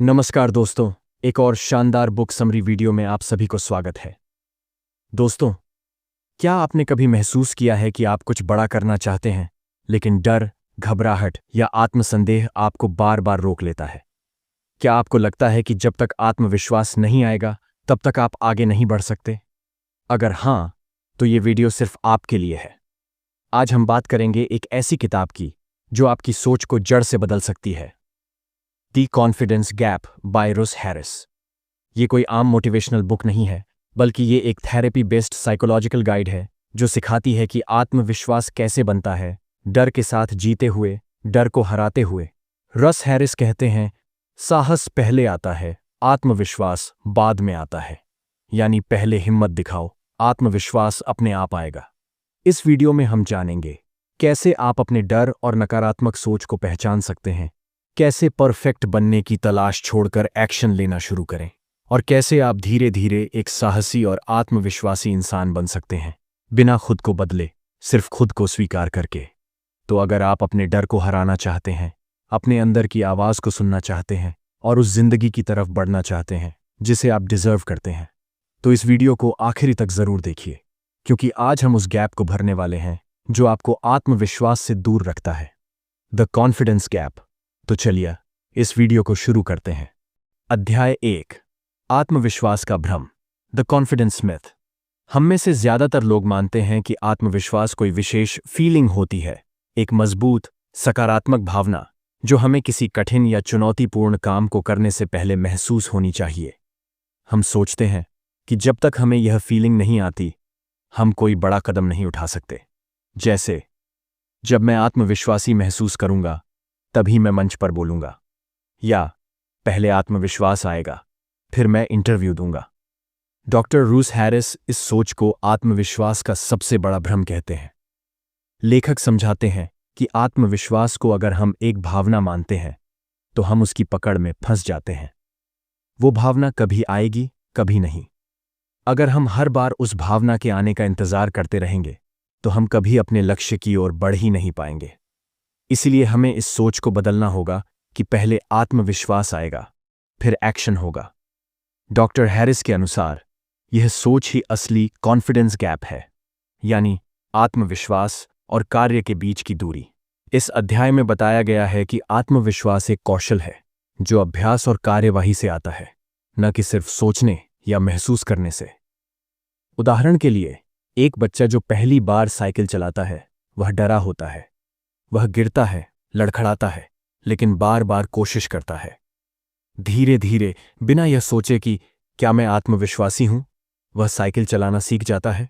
नमस्कार दोस्तों, एक और शानदार बुक समरी वीडियो में आप सभी को स्वागत है। दोस्तों, क्या आपने कभी महसूस किया है कि आप कुछ बड़ा करना चाहते हैं, लेकिन डर, घबराहट या आत्मसंदेह आपको बार बार रोक लेता है? क्या आपको लगता है कि जब तक आत्मविश्वास नहीं आएगा, तब तक आप आगे नहीं बढ़ सकते? अगर हाँ, तो ये वीडियो सिर्फ आपके लिए है। आज हम बात करेंगे एक ऐसी किताब की जो आपकी सोच को जड़ से बदल सकती है। द कॉन्फिडेंस गैप बाय रुस हैरिस। ये कोई आम मोटिवेशनल बुक नहीं है, बल्कि ये एक थेरेपी बेस्ड साइकोलॉजिकल गाइड है जो सिखाती है कि आत्मविश्वास कैसे बनता है, डर के साथ जीते हुए, डर को हराते हुए। रस हैरिस कहते हैं, साहस पहले आता है, आत्मविश्वास बाद में आता है। यानी पहले हिम्मत दिखाओ, आत्मविश्वास अपने आप आएगा। इस वीडियो में हम जानेंगे कैसे आप अपने डर और नकारात्मक सोच को पहचान सकते हैं, कैसे परफेक्ट बनने की तलाश छोड़कर एक्शन लेना शुरू करें, और कैसे आप धीरे धीरे एक साहसी और आत्मविश्वासी इंसान बन सकते हैं, बिना खुद को बदले, सिर्फ खुद को स्वीकार करके। तो अगर आप अपने डर को हराना चाहते हैं, अपने अंदर की आवाज को सुनना चाहते हैं और उस जिंदगी की तरफ बढ़ना चाहते हैं जिसे आप डिजर्व करते हैं, तो इस वीडियो को आखिरी तक जरूर देखिए, क्योंकि आज हम उस गैप को भरने वाले हैं जो आपको आत्मविश्वास से दूर रखता है। The confidence gap. तो चलिए इस वीडियो को शुरू करते हैं। अध्याय 1, आत्मविश्वास का भ्रम, द कॉन्फिडेंस मिथ। हम में से ज्यादातर लोग मानते हैं कि आत्मविश्वास कोई विशेष फीलिंग होती है, एक मजबूत, सकारात्मक भावना जो हमें किसी कठिन या चुनौतीपूर्ण काम को करने से पहले महसूस होनी चाहिए। हम सोचते हैं कि जब तक हमें यह फीलिंग नहीं आती, हम कोई बड़ा कदम नहीं उठा सकते। जैसे, जब मैं आत्मविश्वासी महसूस करूंगा तभी मैं मंच पर बोलूंगा, या पहले आत्मविश्वास आएगा फिर मैं इंटरव्यू दूंगा। डॉक्टर रूस हैरिस इस सोच को आत्मविश्वास का सबसे बड़ा भ्रम कहते हैं। लेखक समझाते हैं कि आत्मविश्वास को अगर हम एक भावना मानते हैं तो हम उसकी पकड़ में फंस जाते हैं। वो भावना कभी आएगी, कभी नहीं। अगर हम हर बार उस भावना के आने का इंतजार करते रहेंगे तो हम कभी अपने लक्ष्य की ओर बढ़ ही नहीं पाएंगे। इसलिए हमें इस सोच को बदलना होगा कि पहले आत्मविश्वास आएगा, फिर एक्शन होगा। डॉक्टर हैरिस के अनुसार यह सोच ही असली कॉन्फिडेंस गैप है, यानी आत्मविश्वास और कार्य के बीच की दूरी। इस अध्याय में बताया गया है कि आत्मविश्वास एक कौशल है जो अभ्यास और कार्यवाही से आता है, न कि सिर्फ सोचने या महसूस करने से। उदाहरण के लिए, एक बच्चा जो पहली बार साइकिल चलाता है वह डरा होता है। वह गिरता है, लड़खड़ाता है, लेकिन बार बार कोशिश करता है। धीरे धीरे, बिना यह सोचे कि क्या मैं आत्मविश्वासी हूं, वह साइकिल चलाना सीख जाता है।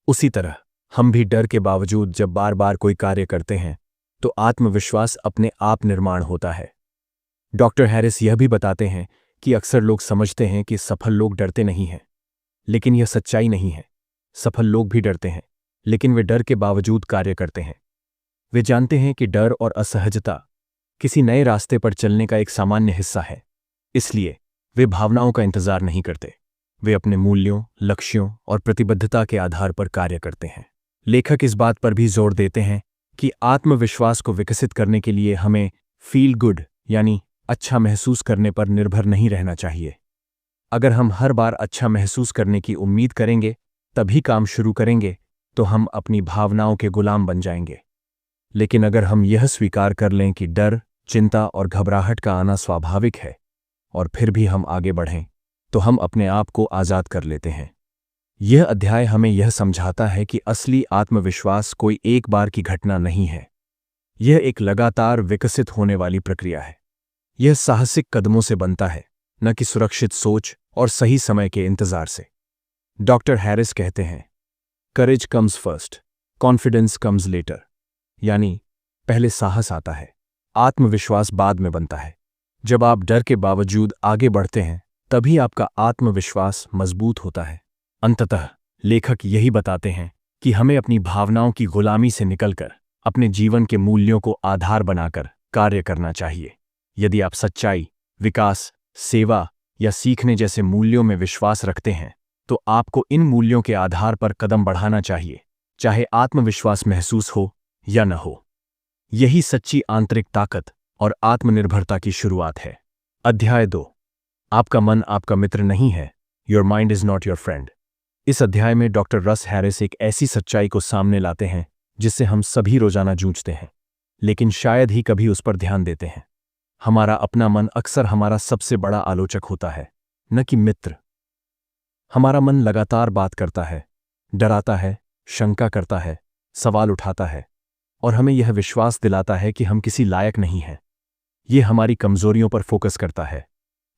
उसी तरह हम भी डर के बावजूद जब बार बार कोई कार्य करते हैं तो आत्मविश्वास अपने आप निर्माण होता है। डॉक्टर हैरिस यह भी बताते हैं कि अक्सर लोग समझते हैं कि सफल लोग डरते नहीं हैं, लेकिन यह सच्चाई नहीं है। सफल लोग भी डरते हैं, लेकिन वे डर के बावजूद कार्य करते हैं। वे जानते हैं कि डर और असहजता किसी नए रास्ते पर चलने का एक सामान्य हिस्सा है, इसलिए वे भावनाओं का इंतजार नहीं करते। वे अपने मूल्यों, लक्ष्यों और प्रतिबद्धता के आधार पर कार्य करते हैं। लेखक इस बात पर भी जोर देते हैं कि आत्मविश्वास को विकसित करने के लिए हमें फील गुड, यानी अच्छा महसूस करने पर निर्भर नहीं रहना चाहिए। अगर हम हर बार अच्छा महसूस करने की उम्मीद करेंगे, तभी काम शुरू करेंगे, तो हम अपनी भावनाओं के गुलाम बन जाएंगे। लेकिन अगर हम यह स्वीकार कर लें कि डर, चिंता और घबराहट का आना स्वाभाविक है, और फिर भी हम आगे बढ़ें, तो हम अपने आप को आज़ाद कर लेते हैं। यह अध्याय हमें यह समझाता है कि असली आत्मविश्वास कोई एक बार की घटना नहीं है। यह एक लगातार विकसित होने वाली प्रक्रिया है। यह साहसिक कदमों से बनता है, न कि सुरक्षित सोच और सही समय के इंतजार से। डॉक्टर हैरिस कहते हैं, courage comes first, confidence comes later. यानी पहले साहस आता है, आत्मविश्वास बाद में बनता है। जब आप डर के बावजूद आगे बढ़ते हैं, तभी आपका आत्मविश्वास मजबूत होता है। अंततः लेखक यही बताते हैं कि हमें अपनी भावनाओं की गुलामी से निकलकर अपने जीवन के मूल्यों को आधार बनाकर कार्य करना चाहिए। यदि आप सच्चाई, विकास, सेवा या सीखने जैसे मूल्यों में विश्वास रखते हैं, तो आपको इन मूल्यों के आधार पर कदम बढ़ाना चाहिए, चाहे आत्मविश्वास महसूस हो या न हो। यही सच्ची आंतरिक ताकत और आत्मनिर्भरता की शुरुआत है। अध्याय 2। आपका मन आपका मित्र नहीं है। Your mind is not your friend. इस अध्याय में डॉक्टर रस हैरिस एक ऐसी सच्चाई को सामने लाते हैं जिससे हम सभी रोजाना जूझते हैं, लेकिन शायद ही कभी उस पर ध्यान देते हैं। हमारा अपना मन अक्सर हमारा सबसे बड़ा आलोचक होता है, न कि मित्र। हमारा मन लगातार बात करता है, डराता है, शंका करता है, सवाल उठाता है और हमें यह विश्वास दिलाता है कि हम किसी लायक नहीं हैं। ये हमारी कमजोरियों पर फोकस करता है,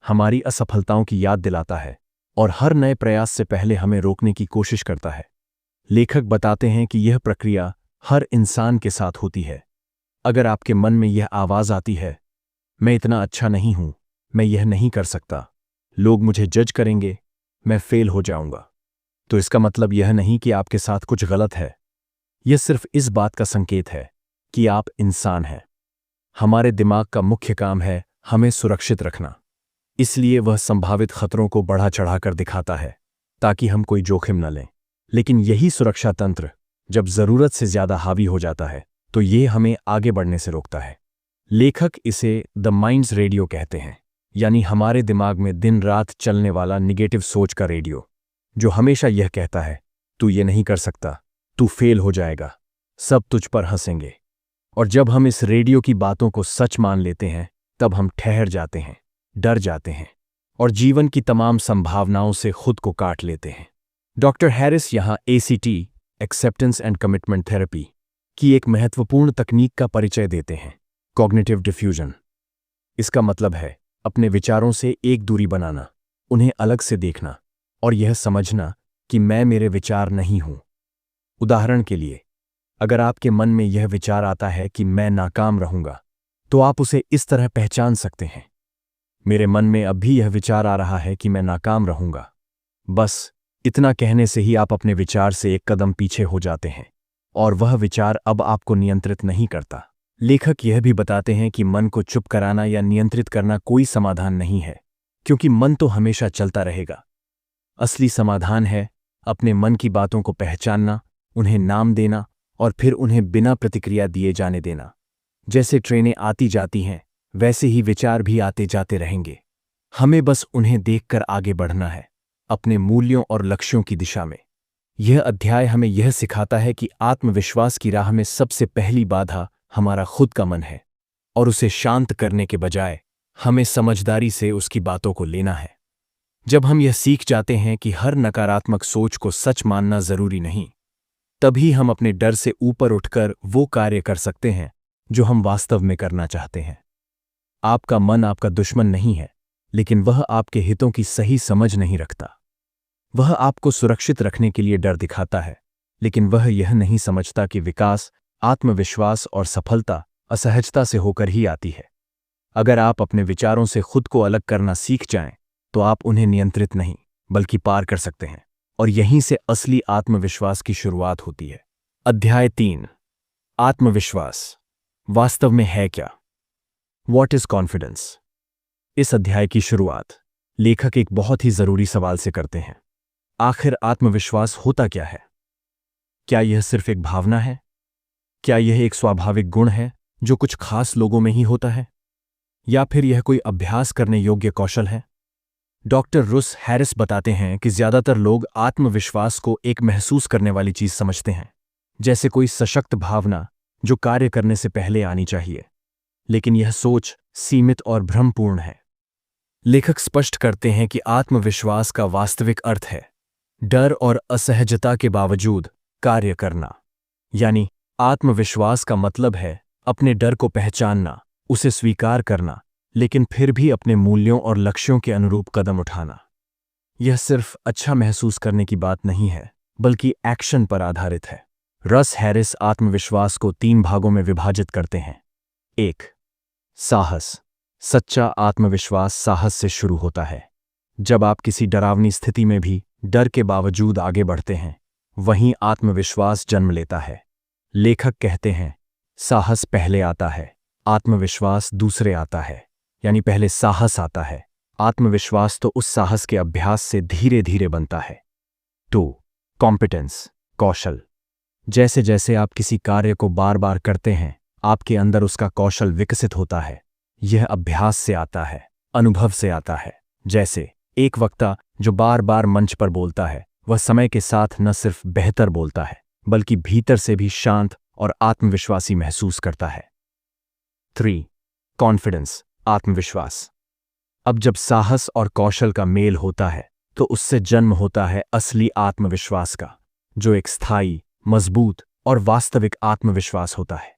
हमारी असफलताओं की याद दिलाता है और हर नए प्रयास से पहले हमें रोकने की कोशिश करता है। लेखक बताते हैं कि यह प्रक्रिया हर इंसान के साथ होती है। अगर आपके मन में यह आवाज आती है, मैं इतना अच्छा नहीं हूं, मैं यह नहीं कर सकता, लोग मुझे जज करेंगे, मैं फेल हो जाऊंगा, तो इसका मतलब यह नहीं कि आपके साथ कुछ गलत है। यह सिर्फ इस बात का संकेत है कि आप इंसान हैं। हमारे दिमाग का मुख्य काम है हमें सुरक्षित रखना, इसलिए वह संभावित खतरों को बढ़ा चढ़ाकर दिखाता है ताकि हम कोई जोखिम न लें। लेकिन यही सुरक्षा तंत्र जब जरूरत से ज्यादा हावी हो जाता है तो ये हमें आगे बढ़ने से रोकता है। लेखक इसे द माइंड्स रेडियो कहते हैं, यानी हमारे दिमाग में दिन रात चलने वाला निगेटिव सोच का रेडियो, जो हमेशा यह कहता है, तू ये नहीं कर सकता, तू फेल हो जाएगा, सब तुझ पर हंसेंगे। और जब हम इस रेडियो की बातों को सच मान लेते हैं, तब हम ठहर जाते हैं, डर जाते हैं और जीवन की तमाम संभावनाओं से खुद को काट लेते हैं। डॉक्टर हैरिस यहाँ ACT, acceptance and commitment therapy, की एक महत्वपूर्ण तकनीक का परिचय देते हैं, कॉग्निटिव डिफ्यूजन। इसका मतलब है अपने विचारों से एक दूरी बनाना, उन्हें अलग से देखना और यह समझना कि मैं मेरे विचार नहीं हूं। उदाहरण के लिए, अगर आपके मन में यह विचार आता है कि मैं नाकाम रहूंगा, तो आप उसे इस तरह पहचान सकते हैं, मेरे मन में अब भी यह विचार आ रहा है कि मैं नाकाम रहूंगा। बस इतना कहने से ही आप अपने विचार से एक कदम पीछे हो जाते हैं और वह विचार अब आपको नियंत्रित नहीं करता। लेखक यह भी बताते हैं कि मन को चुप कराना या नियंत्रित करना कोई समाधान नहीं है, क्योंकि मन तो हमेशा चलता रहेगा। असली समाधान है अपने मन की बातों को पहचानना, उन्हें नाम देना और फिर उन्हें बिना प्रतिक्रिया दिए जाने देना। जैसे ट्रेनें आती जाती हैं, वैसे ही विचार भी आते जाते रहेंगे। हमें बस उन्हें देखकर आगे बढ़ना है, अपने मूल्यों और लक्ष्यों की दिशा में। यह अध्याय हमें यह सिखाता है कि आत्मविश्वास की राह में सबसे पहली बाधा हमारा खुद का मन है और उसे शांत करने के बजाय हमें समझदारी से उसकी बातों को लेना है। जब हम यह सीख जाते हैं कि हर नकारात्मक सोच को सच मानना जरूरी नहीं, तभी हम अपने डर से ऊपर उठकर वो कार्य कर सकते हैं जो हम वास्तव में करना चाहते हैं। आपका मन आपका दुश्मन नहीं है, लेकिन वह आपके हितों की सही समझ नहीं रखता। वह आपको सुरक्षित रखने के लिए डर दिखाता है, लेकिन वह यह नहीं समझता कि विकास, आत्मविश्वास और सफलता असहजता से होकर ही आती है। अगर आप अपने विचारों से खुद को अलग करना सीख जाएं, तो आप उन्हें नियंत्रित नहीं बल्कि पार कर सकते हैं, और यहीं से असली आत्मविश्वास की शुरुआत होती है। अध्याय 3, आत्मविश्वास वास्तव में है क्या? What is confidence? इस अध्याय की शुरुआत लेखक एक बहुत ही जरूरी सवाल से करते हैं। आखिर आत्मविश्वास होता क्या है? क्या यह सिर्फ एक भावना है? क्या यह एक स्वाभाविक गुण है जो कुछ खास लोगों में ही होता है? या फिर यह कोई अभ्यास करने योग्य कौशल है? डॉक्टर रस हैरिस बताते हैं कि ज्यादातर लोग आत्मविश्वास को एक महसूस करने वाली चीज समझते हैं, जैसे कोई सशक्त भावना जो कार्य करने से पहले आनी चाहिए। लेकिन यह सोच सीमित और भ्रमपूर्ण है। लेखक स्पष्ट करते हैं कि आत्मविश्वास का वास्तविक अर्थ है डर और असहजता के बावजूद कार्य करना। यानी आत्मविश्वास का मतलब है अपने डर को पहचानना, उसे स्वीकार करना, लेकिन फिर भी अपने मूल्यों और लक्ष्यों के अनुरूप कदम उठाना। यह सिर्फ अच्छा महसूस करने की बात नहीं है, बल्कि एक्शन पर आधारित है। रस हैरिस आत्मविश्वास को 3 भागों में विभाजित करते हैं। 1. साहस। सच्चा आत्मविश्वास साहस से शुरू होता है। जब आप किसी डरावनी स्थिति में भी डर के बावजूद आगे बढ़ते हैं, वहीं आत्मविश्वास जन्म लेता है। लेखक कहते हैं, साहस पहले आता है, आत्मविश्वास दूसरे आता है। यानी पहले साहस आता है, आत्मविश्वास तो उस साहस के अभ्यास से धीरे धीरे बनता है। 2. कॉम्पिटेंस, कौशल। जैसे जैसे आप किसी कार्य को बार बार करते हैं, आपके अंदर उसका कौशल विकसित होता है। यह अभ्यास से आता है, अनुभव से आता है। जैसे एक वक्ता जो बार बार मंच पर बोलता है, वह समय के साथ न सिर्फ बेहतर बोलता है बल्कि भीतर से भी शांत और आत्मविश्वासी महसूस करता है। 3. कॉन्फिडेंस, आत्मविश्वास। अब जब साहस और कौशल का मेल होता है तो उससे जन्म होता है असली आत्मविश्वास का, जो एक स्थायी, मजबूत और वास्तविक आत्मविश्वास होता है।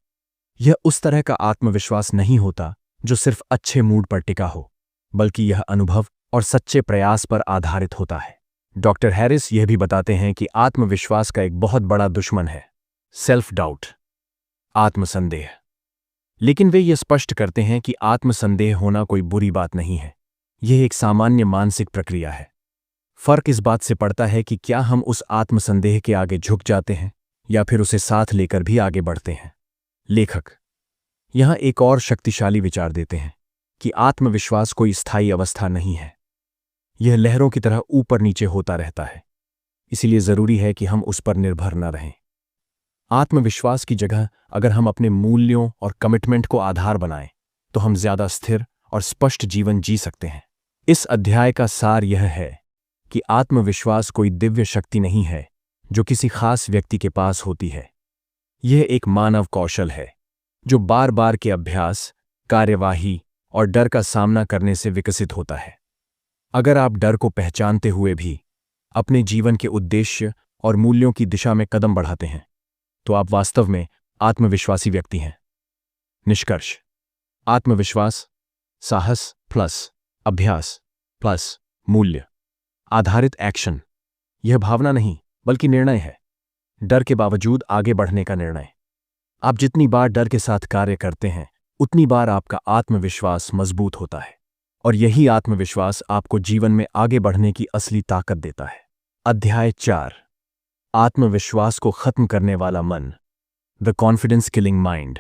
यह उस तरह का आत्मविश्वास नहीं होता जो सिर्फ अच्छे मूड पर टिका हो, बल्कि यह अनुभव और सच्चे प्रयास पर आधारित होता है। डॉक्टर हैरिस यह भी बताते हैं कि आत्मविश्वास का एक बहुत बड़ा दुश्मन है सेल्फ डाउट, आत्मसंदेह। लेकिन वे यह स्पष्ट करते हैं कि आत्मसंदेह होना कोई बुरी बात नहीं है, यह एक सामान्य मानसिक प्रक्रिया है। फर्क इस बात से पड़ता है कि क्या हम उस आत्मसंदेह के आगे झुक जाते हैं या फिर उसे साथ लेकर भी आगे बढ़ते हैं। लेखक यहां एक और शक्तिशाली विचार देते हैं कि आत्मविश्वास कोई स्थायी अवस्था नहीं है, यह लहरों की तरह ऊपर नीचे होता रहता है, इसीलिए जरूरी है कि हम उस पर निर्भर न रहें। आत्मविश्वास की जगह अगर हम अपने मूल्यों और कमिटमेंट को आधार बनाएं तो हम ज्यादा स्थिर और स्पष्ट जीवन जी सकते हैं। इस अध्याय का सार यह है कि आत्मविश्वास कोई दिव्य शक्ति नहीं है जो किसी खास व्यक्ति के पास होती है। यह एक मानव कौशल है जो बार बार के अभ्यास, कार्यवाही और डर का सामना करने से विकसित होता है। अगर आप डर को पहचानते हुए भी अपने जीवन के उद्देश्य और मूल्यों की दिशा में कदम बढ़ाते हैं तो आप वास्तव में आत्मविश्वासी व्यक्ति हैं। निष्कर्ष: आत्मविश्वास साहस प्लस अभ्यास प्लस मूल्य आधारित एक्शन, यह भावना नहीं बल्कि निर्णय है। डर के बावजूद आगे बढ़ने का निर्णय। आप जितनी बार डर के साथ कार्य करते हैं उतनी बार आपका आत्मविश्वास मजबूत होता है और यही आत्मविश्वास आपको जीवन में आगे बढ़ने की असली ताकत देता है। अध्याय 4, आत्मविश्वास को खत्म करने वाला मन, द कॉन्फिडेंस किलिंग माइंड।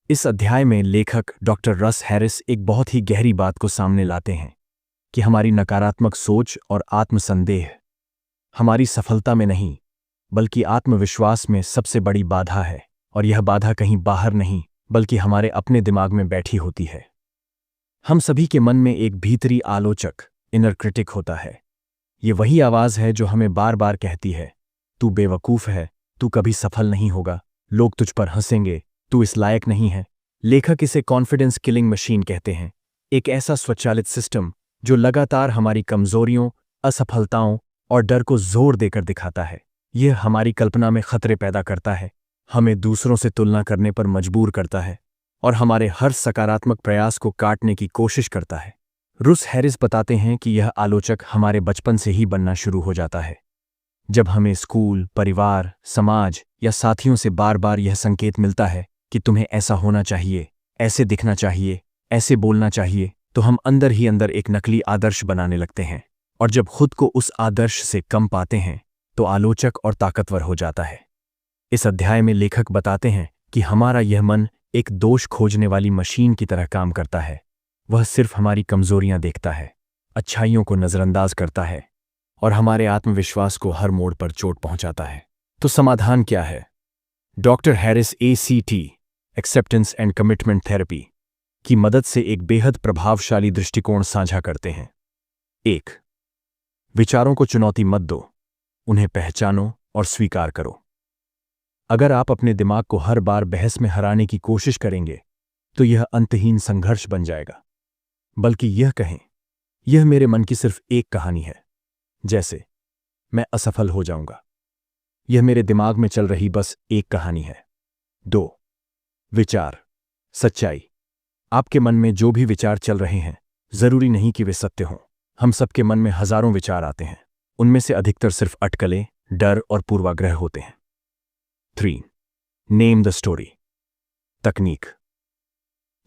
इस अध्याय में लेखक डॉक्टर रस हैरिस एक बहुत ही गहरी बात को सामने लाते हैं कि हमारी नकारात्मक सोच और आत्मसंदेह हमारी सफलता में नहीं बल्कि आत्मविश्वास में सबसे बड़ी बाधा है, और यह बाधा कहीं बाहर नहीं बल्कि हमारे अपने दिमाग में बैठी होती है। हम सभी के मन में एक भीतरी आलोचक, इनर क्रिटिक होता है। ये वही आवाज है जो हमें बार बार कहती है, तू बेवकूफ है, तू कभी सफल नहीं होगा, लोग तुझ पर हंसेंगे, तू इस लायक नहीं है। लेखक इसे कॉन्फिडेंस किलिंग मशीन कहते हैं, एक ऐसा स्वचालित सिस्टम जो लगातार हमारी कमजोरियों, असफलताओं और डर को जोर देकर दिखाता है। यह हमारी कल्पना में खतरे पैदा करता है, हमें दूसरों से तुलना करने पर मजबूर करता है और हमारे हर सकारात्मक प्रयास को काटने की कोशिश करता है। रुस हैरिस बताते हैं कि यह आलोचक हमारे बचपन से ही बनना शुरू हो जाता है। जब हमें स्कूल, परिवार, समाज या साथियों से बार बार यह संकेत मिलता है कि तुम्हें ऐसा होना चाहिए, ऐसे दिखना चाहिए, ऐसे बोलना चाहिए, तो हम अंदर ही अंदर एक नकली आदर्श बनाने लगते हैं, और जब खुद को उस आदर्श से कम पाते हैं तो आलोचक और ताकतवर हो जाता है। इस अध्याय में लेखक बताते हैं कि हमारा यह मन एक दोष खोजने वाली मशीन की तरह काम करता है। वह सिर्फ हमारी कमजोरियां देखता है, अच्छाइयों को नजरअंदाज करता है और हमारे आत्मविश्वास को हर मोड़ पर चोट पहुंचाता है। तो समाधान क्या है? Doctor Harris ACT, acceptance and commitment therapy की मदद से एक बेहद प्रभावशाली दृष्टिकोण साझा करते हैं। 1. विचारों को चुनौती मत दो, उन्हें पहचानो और स्वीकार करो। अगर आप अपने दिमाग को हर बार बहस में हराने की कोशिश करेंगे तो यह अंतहीन संघर्ष बन जाएगा। बल्कि यह कहें, यह मेरे मन की सिर्फ एक कहानी है, जैसे मैं असफल हो जाऊंगा। यह मेरे दिमाग में चल रही बस एक कहानी है। 2. विचार, सच्चाई। आपके मन में जो भी विचार चल रहे हैं जरूरी नहीं कि वे सत्य हों। हम सबके मन में हजारों विचार आते हैं, उनमें से अधिकतर सिर्फ अटकलें, डर और पूर्वाग्रह होते हैं। 3. नेम द स्टोरी, तकनीक।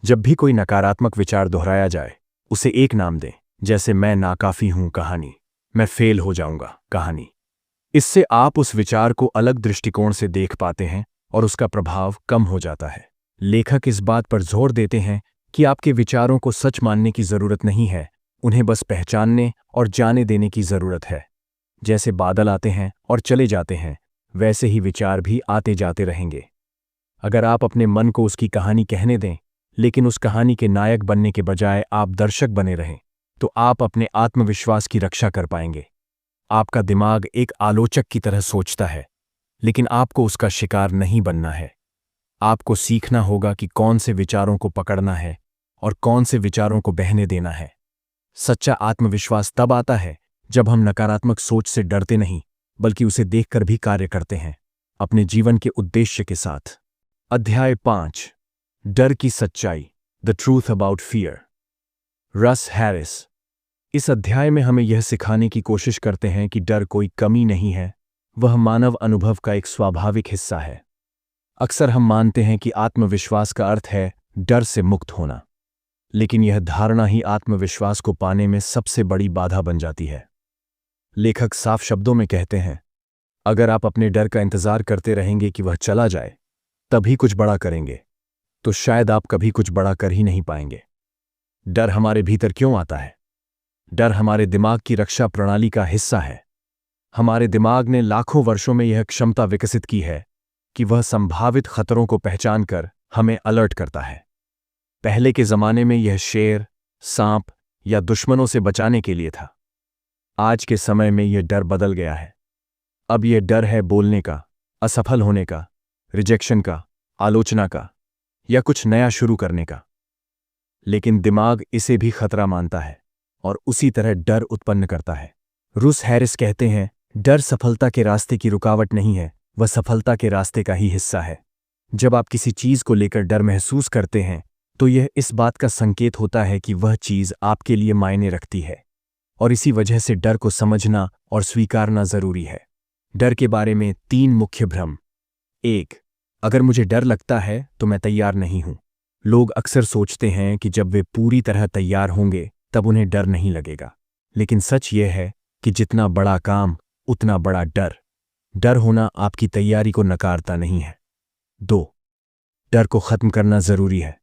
जब भी कोई नकारात्मक विचार दोहराया जाए उसे एक नाम दें, जैसे मैं नाकाफी हूं कहानी, मैं फेल हो जाऊंगा कहानी। इससे आप उस विचार को अलग दृष्टिकोण से देख पाते हैं और उसका प्रभाव कम हो जाता है। लेखक इस बात पर जोर देते हैं कि आपके विचारों को सच मानने की जरूरत नहीं है, उन्हें बस पहचानने और जाने देने की जरूरत है। जैसे बादल आते हैं और चले जाते हैं, वैसे ही विचार भी आते जाते रहेंगे। अगर आप अपने मन को उसकी कहानी कहने दें, लेकिन उस कहानी के नायक बनने के बजाय आप दर्शक बने रहें, तो आप अपने आत्मविश्वास की रक्षा कर पाएंगे। आपका दिमाग एक आलोचक की तरह सोचता है, लेकिन आपको उसका शिकार नहीं बनना है। आपको सीखना होगा कि कौन से विचारों को पकड़ना है और कौन से विचारों को बहने देना है। सच्चा आत्मविश्वास तब आता है जब हम नकारात्मक सोच से डरते नहीं, बल्कि उसे देखकर भी कार्य करते हैं, अपने जीवन के उद्देश्य के साथ। अध्याय 5, डर की सच्चाई, द ट्रूथ अबाउट फियर। रस हैरिस। इस अध्याय में हमें यह सिखाने की कोशिश करते हैं कि डर कोई कमी नहीं है, वह मानव अनुभव का एक स्वाभाविक हिस्सा है। अक्सर हम मानते हैं कि आत्मविश्वास का अर्थ है डर से मुक्त होना, लेकिन यह धारणा ही आत्मविश्वास को पाने में सबसे बड़ी बाधा बन जाती है। लेखक साफ शब्दों में कहते हैं, अगर आप अपने डर का इंतजार करते रहेंगे कि वह चला जाए, तभी कुछ बड़ा करेंगे, तो शायद आप कभी कुछ बड़ा कर ही नहीं पाएंगे। डर हमारे भीतर क्यों आता है? डर हमारे दिमाग की रक्षा प्रणाली का हिस्सा है। हमारे दिमाग ने लाखों वर्षों में यह क्षमता विकसित की है कि वह संभावित खतरों को पहचानकर हमें अलर्ट करता है। पहले के जमाने में यह शेर, सांप या दुश्मनों से बचाने के लिए था। आज के समय में यह डर बदल गया है। अब यह डर है बोलने का, असफल होने का, रिजेक्शन का, आलोचना का या कुछ नया शुरू करने का। लेकिन दिमाग इसे भी खतरा मानता है और उसी तरह डर उत्पन्न करता है। रुस हैरिस कहते हैं, डर सफलता के रास्ते की रुकावट नहीं है, वह सफलता के रास्ते का ही हिस्सा है। जब आप किसी चीज को लेकर डर महसूस करते हैं, तो यह इस बात का संकेत होता है कि वह चीज आपके लिए मायने रखती है, और इसी वजह से डर को समझना और स्वीकारना जरूरी है। डर के बारे में 3 मुख्य भ्रम। 1, अगर मुझे डर लगता है तो मैं तैयार नहीं हूं। लोग अक्सर सोचते हैं कि जब वे पूरी तरह तैयार होंगे तब उन्हें डर नहीं लगेगा, लेकिन सच यह है कि जितना बड़ा काम उतना बड़ा डर। डर होना आपकी तैयारी को नकारता नहीं है। 2, डर को खत्म करना जरूरी है।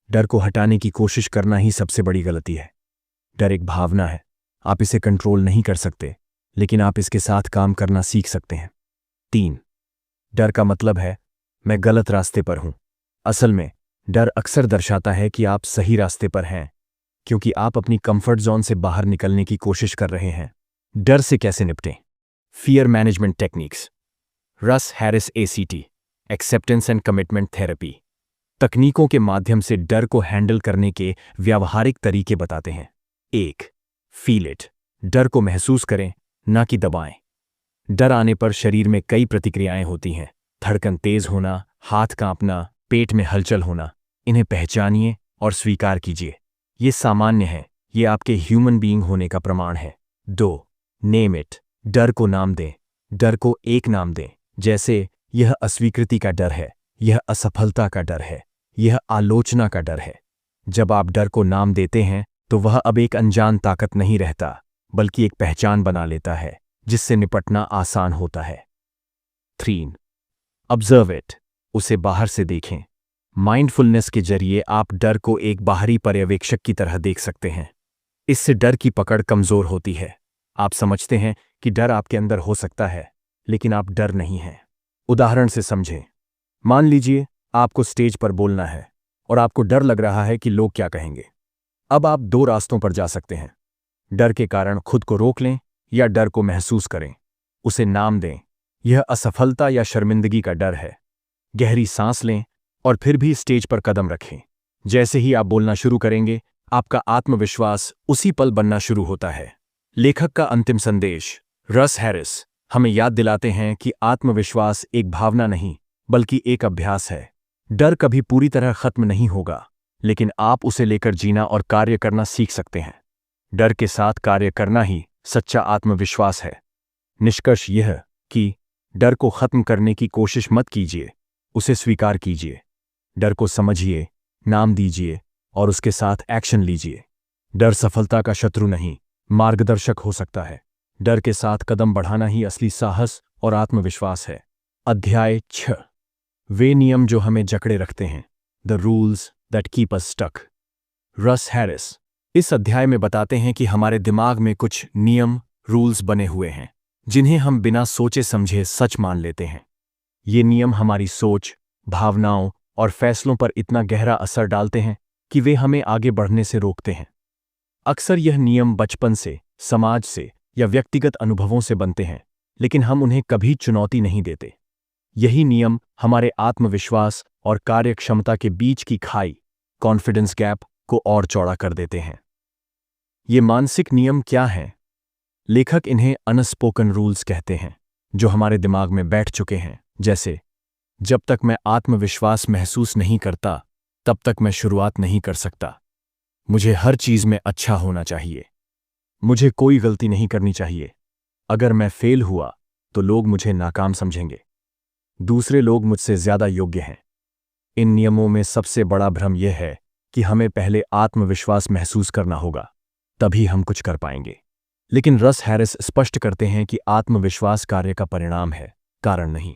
डर को हटाने की कोशिश करना ही सबसे बड़ी गलती है। डर एक भावना है, आप इसे कंट्रोल नहीं कर सकते, लेकिन आप इसके साथ काम करना सीख सकते हैं। 3, डर का मतलब है मैं गलत रास्ते पर हूं। असल में डर अक्सर दर्शाता है कि आप सही रास्ते पर हैं, क्योंकि आप अपनी कंफर्ट जोन से बाहर निकलने की कोशिश कर रहे हैं। डर से कैसे निपटें? Fear management techniques. Russ Harris, ACT, acceptance and commitment therapy, तकनीकों के माध्यम से डर को हैंडल करने के व्यावहारिक तरीके बताते हैं। 1, फील इट, डर को महसूस करें, ना कि दबाएं। डर आने पर शरीर में कई प्रतिक्रियाएं होती हैं, धड़कन तेज होना, हाथ कांपना, पेट में हलचल होना। इन्हें पहचानिए और स्वीकार कीजिए। ये सामान्य है, ये आपके ह्यूमन बीइंग होने का प्रमाण है। 2, नेम इट, डर को नाम दें। डर को एक नाम दें, जैसे यह अस्वीकृति का डर है, यह असफलता का डर है, यह आलोचना का डर है। जब आप डर को नाम देते हैं तो वह अब एक अनजान ताकत नहीं रहता, बल्कि एक पहचान बना लेता है जिससे निपटना आसान होता है। 3, ऑब्जर्व इट, उसे बाहर से देखें। माइंडफुलनेस के जरिए आप डर को एक बाहरी पर्यवेक्षक की तरह देख सकते हैं। इससे डर की पकड़ कमजोर होती है। आप समझते हैं कि डर आपके अंदर हो सकता है, लेकिन आप डर नहीं हैं। उदाहरण से समझें। मान लीजिए आपको स्टेज पर बोलना है और आपको डर लग रहा है कि लोग क्या कहेंगे। अब आप 2 रास्तों पर जा सकते हैं। डर के कारण खुद को रोक लें या डर को महसूस करें, उसे नाम दें। यह असफलता या शर्मिंदगी का डर है। गहरी सांस लें और फिर भी स्टेज पर कदम रखें। जैसे ही आप बोलना शुरू करेंगे, आपका आत्मविश्वास उसी पल बनना शुरू होता है। लेखक का अंतिम संदेश। रस हैरिस हमें याद दिलाते हैं कि आत्मविश्वास एक भावना नहीं, बल्कि एक अभ्यास है। डर कभी पूरी तरह खत्म नहीं होगा, लेकिन आप उसे लेकर जीना और कार्य करना सीख सकते हैं। डर के साथ कार्य करना ही सच्चा आत्मविश्वास है। निष्कर्ष यह कि डर को खत्म करने की कोशिश मत कीजिए, उसे स्वीकार कीजिए। डर को समझिए, नाम दीजिए और उसके साथ एक्शन लीजिए। डर सफलता का शत्रु नहीं, मार्गदर्शक हो सकता है। डर के साथ कदम बढ़ाना ही असली साहस और आत्मविश्वास है। अध्याय 6, वे नियम जो हमें जकड़े रखते हैं, the rules that keep us stuck. Russ Harris इस अध्याय में बताते हैं कि हमारे दिमाग में कुछ नियम, रूल्स बने हुए हैं, जिन्हें हम बिना सोचे समझे सच मान लेते हैं। ये नियम हमारी सोच, भावनाओं और फैसलों पर इतना गहरा असर डालते हैं कि वे हमें आगे बढ़ने से रोकते हैं। अक्सर यह नियम बचपन से, समाज से या व्यक्तिगत अनुभवों से बनते हैं, लेकिन हम उन्हें कभी चुनौती नहीं देते। यही नियम हमारे आत्मविश्वास और कार्यक्षमता के बीच की खाई, कॉन्फिडेंस गैप, को और चौड़ा कर देते हैं। ये मानसिक नियम क्या हैं? लेखक इन्हें अनस्पोकन रूल्स कहते हैं, जो हमारे दिमाग में बैठ चुके हैं, जैसे जब तक मैं आत्मविश्वास महसूस नहीं करता तब तक मैं शुरुआत नहीं कर सकता। मुझे हर चीज में अच्छा होना चाहिए। मुझे कोई गलती नहीं करनी चाहिए। अगर मैं फेल हुआ तो लोग मुझे नाकाम समझेंगे। दूसरे लोग मुझसे ज्यादा योग्य हैं। इन नियमों में सबसे बड़ा भ्रम यह है कि हमें पहले आत्मविश्वास महसूस करना होगा, तभी हम कुछ कर पाएंगे। लेकिन रस हैरिस स्पष्ट करते हैं कि आत्मविश्वास कार्य का परिणाम है, कारण नहीं।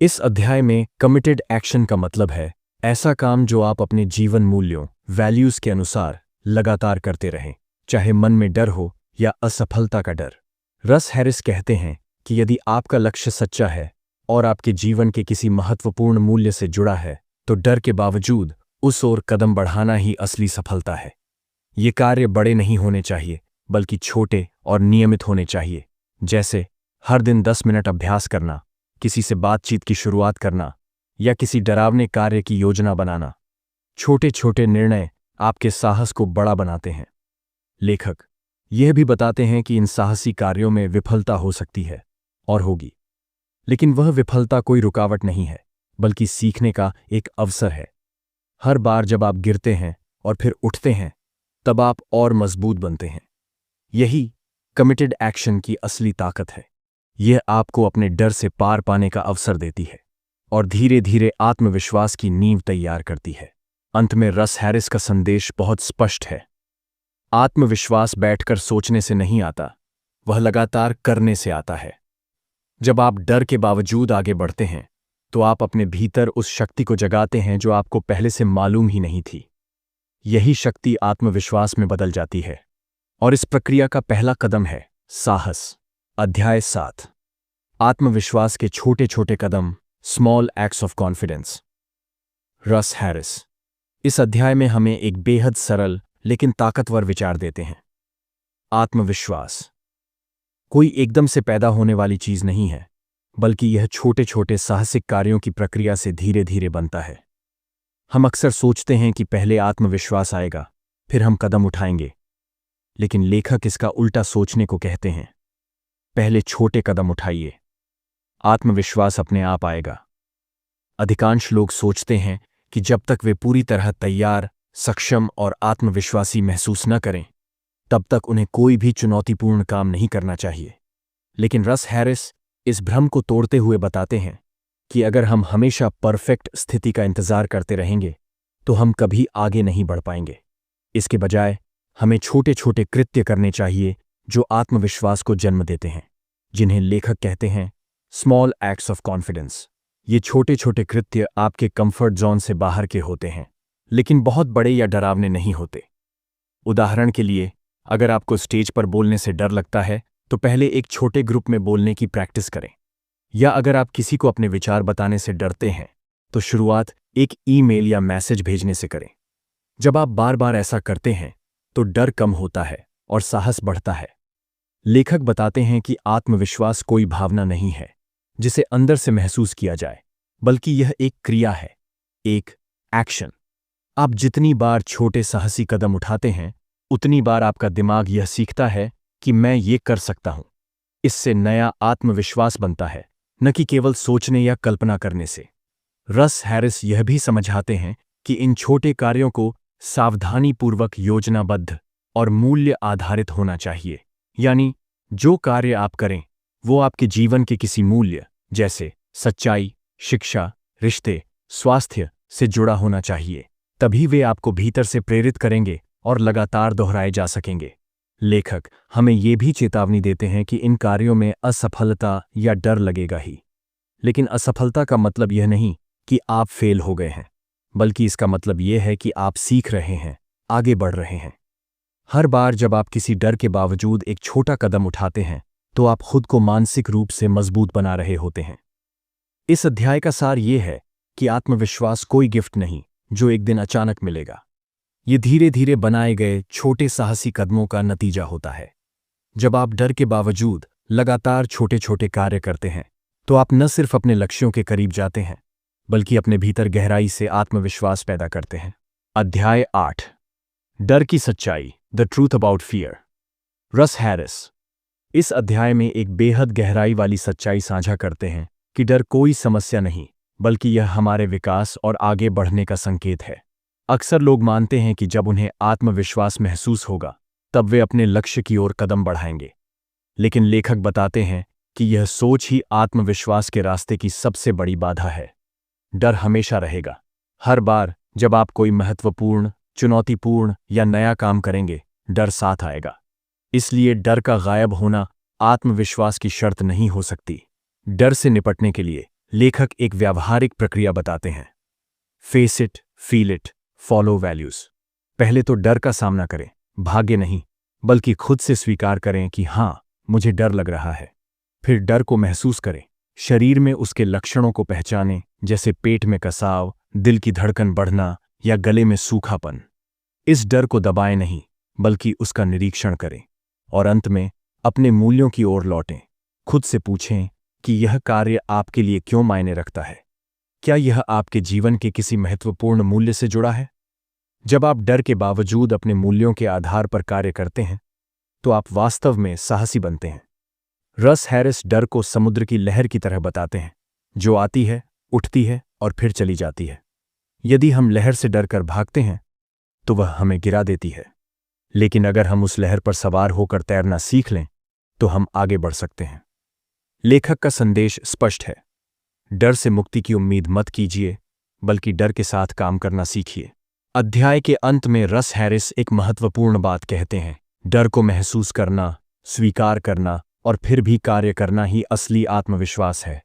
इस अध्याय में कमिटेड एक्शन का मतलब है ऐसा काम जो आप अपने जीवन मूल्यों, वैल्यूज के अनुसार लगातार करते रहें, चाहे मन में डर हो या असफलता का डर। रस हैरिस कहते हैं कि यदि आपका लक्ष्य सच्चा है और आपके जीवन के किसी महत्वपूर्ण मूल्य से जुड़ा है, तो डर के बावजूद उस ओर कदम बढ़ाना ही असली सफलता है। ये कार्य बड़े नहीं होने चाहिए, बल्कि छोटे और नियमित होने चाहिए, जैसे हर दिन 10 मिनट अभ्यास करना, किसी से बातचीत की शुरुआत करना या किसी डरावने कार्य की योजना बनाना। छोटे छोटे निर्णय आपके साहस को बड़ा बनाते हैं। लेखक यह भी बताते हैं कि इन साहसी कार्यों में विफलता हो सकती है और होगी, लेकिन वह विफलता कोई रुकावट नहीं है, बल्कि सीखने का एक अवसर है। हर बार जब आप गिरते हैं और फिर उठते हैं, तब आप और मजबूत बनते हैं। यही कमिटेड एक्शन की असली ताकत है। यह आपको अपने डर से पार पाने का अवसर देती है और धीरे धीरे आत्मविश्वास की नींव तैयार करती है। अंत में रस हैरिस का संदेश बहुत स्पष्ट है। आत्मविश्वास बैठकर सोचने से नहीं आता, वह लगातार करने से आता है। जब आप डर के बावजूद आगे बढ़ते हैं, तो आप अपने भीतर उस शक्ति को जगाते हैं जो आपको पहले से मालूम ही नहीं थी। यही शक्ति आत्मविश्वास में बदल जाती है और इस प्रक्रिया का पहला कदम है साहस। अध्याय 7, आत्मविश्वास के छोटे छोटे कदम, स्मॉल एक्ट्स ऑफ कॉन्फिडेंस। रस हैरिस इस अध्याय में हमें एक बेहद सरल लेकिन ताकतवर विचार देते हैं। आत्मविश्वास कोई एकदम से पैदा होने वाली चीज नहीं है, बल्कि यह छोटे छोटे साहसिक कार्यों की प्रक्रिया से धीरे धीरे बनता है। हम अक्सर सोचते हैं कि पहले आत्मविश्वास आएगा, फिर हम कदम उठाएंगे, लेकिन लेखक इसका उल्टा सोचने को कहते हैं। पहले छोटे कदम उठाइए, आत्मविश्वास अपने आप आएगा। अधिकांश लोग सोचते हैं कि जब तक वे पूरी तरह तैयार, सक्षम और आत्मविश्वासी महसूस न करें, तब तक उन्हें कोई भी चुनौतीपूर्ण काम नहीं करना चाहिए। लेकिन रस हैरिस इस भ्रम को तोड़ते हुए बताते हैं कि अगर हम हमेशा परफेक्ट स्थिति का इंतजार करते रहेंगे, तो हम कभी आगे नहीं बढ़ पाएंगे। इसके बजाय हमें छोटे छोटे कृत्य करने चाहिए जो आत्मविश्वास को जन्म देते हैं, जिन्हें लेखक कहते हैं स्मॉल एक्ट्स ऑफ कॉन्फिडेंस। ये छोटे छोटे कृत्य आपके कंफर्ट जोन से बाहर के होते हैं, लेकिन बहुत बड़े या डरावने नहीं होते। उदाहरण के लिए, अगर आपको स्टेज पर बोलने से डर लगता है, तो पहले एक छोटे ग्रुप में बोलने की प्रैक्टिस करें। या अगर आप किसी को अपने विचार बताने से डरते हैं, तो शुरुआत एक ईमेल या मैसेज भेजने से करें। जब आप बार बार ऐसा करते हैं, तो डर कम होता है और साहस बढ़ता है। लेखक बताते हैं कि आत्मविश्वास कोई भावना नहीं है जिसे अंदर से महसूस किया जाए, बल्कि यह एक क्रिया है, एक एक्शन। आप जितनी बार छोटे साहसी कदम उठाते हैं, उतनी बार आपका दिमाग यह सीखता है कि मैं ये कर सकता हूं। इससे नया आत्मविश्वास बनता है, न कि केवल सोचने या कल्पना करने से। रस हैरिस यह भी समझाते हैं कि इन छोटे कार्यों को सावधानीपूर्वक योजनाबद्ध और मूल्य आधारित होना चाहिए। यानी जो कार्य आप करें, वो आपके जीवन के किसी मूल्य, जैसे सच्चाई, शिक्षा, रिश्ते, स्वास्थ्य से जुड़ा होना चाहिए। तभी वे आपको भीतर से प्रेरित करेंगे और लगातार दोहराए जा सकेंगे। लेखक हमें ये भी चेतावनी देते हैं कि इन कार्यों में असफलता या डर लगेगा ही, लेकिन असफलता का मतलब यह नहीं कि आप फेल हो गए हैं, बल्कि इसका मतलब यह है कि आप सीख रहे हैं, आगे बढ़ रहे हैं। हर बार जब आप किसी डर के बावजूद एक छोटा कदम उठाते हैं, तो आप खुद को मानसिक रूप से मजबूत बना रहे होते हैं। इस अध्याय का सार ये है कि आत्मविश्वास कोई गिफ्ट नहीं जो एक दिन अचानक मिलेगा। ये धीरे धीरे बनाए गए छोटे साहसी कदमों का नतीजा होता है। जब आप डर के बावजूद लगातार छोटे छोटे कार्य करते हैं तो आप न सिर्फ अपने लक्ष्यों के करीब जाते हैं बल्कि अपने भीतर गहराई से आत्मविश्वास पैदा करते हैं। अध्याय 8, डर की सच्चाई, द ट्रूथ अबाउट फियर। रस हैरिस इस अध्याय में एक बेहद गहराई वाली सच्चाई साझा करते हैं कि डर कोई समस्या नहीं बल्कि यह हमारे विकास और आगे बढ़ने का संकेत है। अक्सर लोग मानते हैं कि जब उन्हें आत्मविश्वास महसूस होगा तब वे अपने लक्ष्य की ओर कदम बढ़ाएंगे, लेकिन लेखक बताते हैं कि यह सोच ही आत्मविश्वास के रास्ते की सबसे बड़ी बाधा है। डर हमेशा रहेगा। हर बार जब आप कोई महत्वपूर्ण, चुनौतीपूर्ण या नया काम करेंगे, डर साथ आएगा। इसलिए डर का गायब होना आत्मविश्वास की शर्त नहीं हो सकती। डर से निपटने के लिए लेखक एक व्यावहारिक प्रक्रिया बताते हैं। Face it, feel it, follow values. पहले तो डर का सामना करें, भाग्य नहीं बल्कि खुद से स्वीकार करें कि हाँ, मुझे डर लग रहा है। फिर डर को महसूस करें, शरीर में उसके लक्षणों को पहचानें, जैसे पेट में कसाव, दिल की धड़कन बढ़ना या गले में सूखापन। इस डर को दबाएं नहीं बल्कि उसका निरीक्षण करें और अंत में अपने मूल्यों की ओर लौटें। खुद से पूछें कि यह कार्य आपके लिए क्यों मायने रखता है। क्या यह आपके जीवन के किसी महत्वपूर्ण मूल्य से जुड़ा है? जब आप डर के बावजूद अपने मूल्यों के आधार पर कार्य करते हैं तो आप वास्तव में साहसी बनते हैं। रस हैरिस डर को समुद्र की लहर की तरह बताते हैं, जो आती है, उठती है और फिर चली जाती है। यदि हम लहर से डरकर भागते हैं तो वह हमें गिरा देती है, लेकिन अगर हम उस लहर पर सवार होकर तैरना सीख लें तो हम आगे बढ़ सकते हैं। लेखक का संदेश स्पष्ट है, डर से मुक्ति की उम्मीद मत कीजिए बल्कि डर के साथ काम करना सीखिए। अध्याय के अंत में रस हैरिस एक महत्वपूर्ण बात कहते हैं, डर को महसूस करना, स्वीकार करना और फिर भी कार्य करना ही असली आत्मविश्वास है।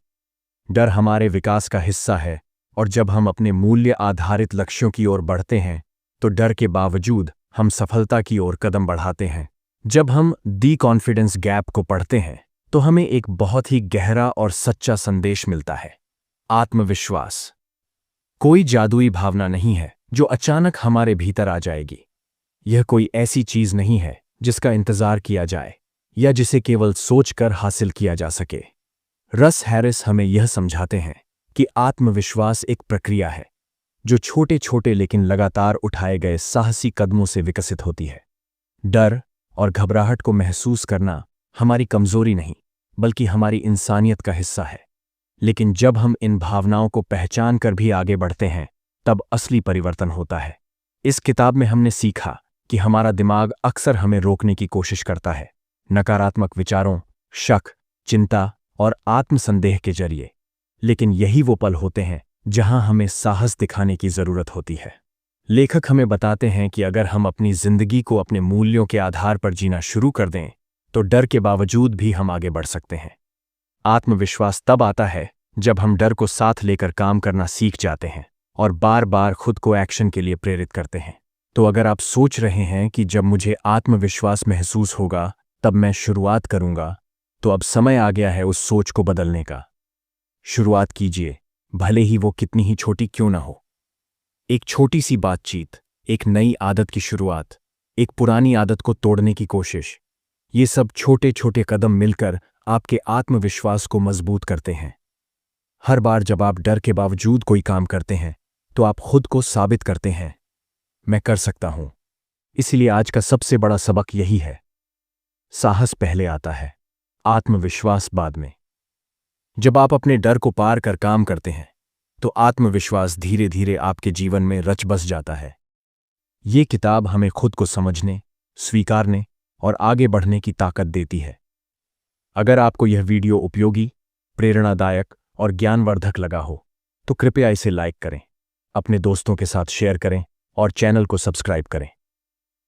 डर हमारे विकास का हिस्सा है और जब हम अपने मूल्य आधारित लक्ष्यों की ओर बढ़ते हैं तो डर के बावजूद हम सफलता की ओर कदम बढ़ाते हैं। जब हम दी कॉन्फिडेंस गैप को पढ़ते हैं तो हमें एक बहुत ही गहरा और सच्चा संदेश मिलता है। आत्मविश्वास कोई जादुई भावना नहीं है जो अचानक हमारे भीतर आ जाएगी। यह कोई ऐसी चीज नहीं है जिसका इंतजार किया जाए या जिसे केवल सोचकर हासिल किया जा सके। रस हैरिस हमें यह समझाते हैं कि आत्मविश्वास एक प्रक्रिया है जो छोटे छोटे लेकिन लगातार उठाए गए साहसी कदमों से विकसित होती है। डर और घबराहट को महसूस करना हमारी कमजोरी नहीं बल्कि हमारी इंसानियत का हिस्सा है, लेकिन जब हम इन भावनाओं को पहचान कर भी आगे बढ़ते हैं तब असली परिवर्तन होता है। इस किताब में हमने सीखा कि हमारा दिमाग अक्सर हमें रोकने की कोशिश करता है, नकारात्मक विचारों, शक, चिंता और आत्मसंदेह के जरिए, लेकिन यही वो पल होते हैं जहां हमें साहस दिखाने की जरूरत होती है। लेखक हमें बताते हैं कि अगर हम अपनी जिंदगी को अपने मूल्यों के आधार पर जीना शुरू कर दें तो डर के बावजूद भी हम आगे बढ़ सकते हैं। आत्मविश्वास तब आता है जब हम डर को साथ लेकर काम करना सीख जाते हैं और बार बार खुद को एक्शन के लिए प्रेरित करते हैं। तो अगर आप सोच रहे हैं कि जब मुझे आत्मविश्वास महसूस होगा तब मैं शुरुआत करूंगा, तो अब समय आ गया है उस सोच को बदलने का। शुरुआत कीजिए, भले ही वो कितनी ही छोटी क्यों ना हो। एक छोटी सी बातचीत, एक नई आदत की शुरुआत, एक पुरानी आदत को तोड़ने की कोशिश, ये सब छोटे छोटे कदम मिलकर आपके आत्मविश्वास को मजबूत करते हैं। हर बार जब आप डर के बावजूद कोई काम करते हैं तो आप खुद को साबित करते हैं, मैं कर सकता हूं। इसलिए आज का सबसे बड़ा सबक यही है, साहस पहले आता है, आत्मविश्वास बाद में। जब आप अपने डर को पार कर काम करते हैं तो आत्मविश्वास धीरे धीरे आपके जीवन में रच बस जाता है। ये किताब हमें खुद को समझने, स्वीकारने और आगे बढ़ने की ताकत देती है। अगर आपको यह वीडियो उपयोगी, प्रेरणादायक और ज्ञानवर्धक लगा हो तो कृपया इसे लाइक करें, अपने दोस्तों के साथ शेयर करें और चैनल को सब्सक्राइब करें।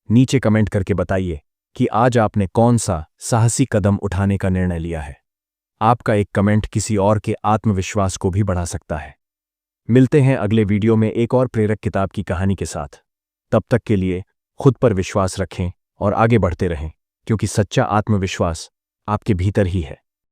नीचे कमेंट करके बताइए कि आज आपने कौन सा साहसी कदम उठाने का निर्णय लिया है। आपका एक कमेंट किसी और के आत्मविश्वास को भी बढ़ा सकता है। मिलते हैं अगले वीडियो में एक और प्रेरक किताब की कहानी के साथ। तब तक के लिए खुद पर विश्वास रखें और आगे बढ़ते रहें, क्योंकि सच्चा आत्मविश्वास आपके भीतर ही है।